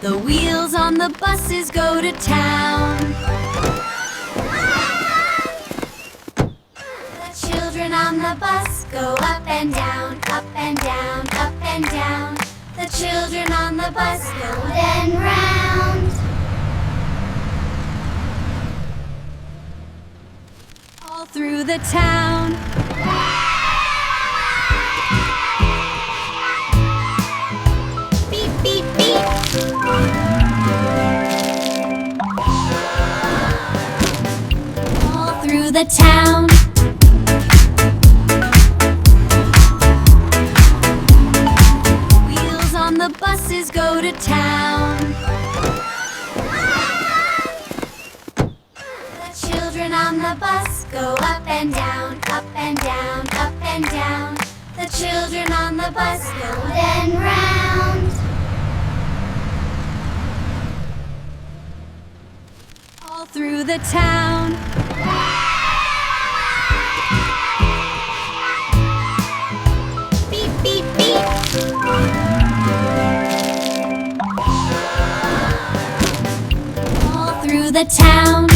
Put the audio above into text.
The wheels on the buses go to town. The children on the bus go up and down, up and down, up and down. The children on the bus go then round. All through the town. Beep, beep, beep. All through the town. Wheels on the buses go to town. The children on the bus go up and down, up and down, up and down. The children on the bus go then round. All through the town. Beep, beep, beep. All through the town.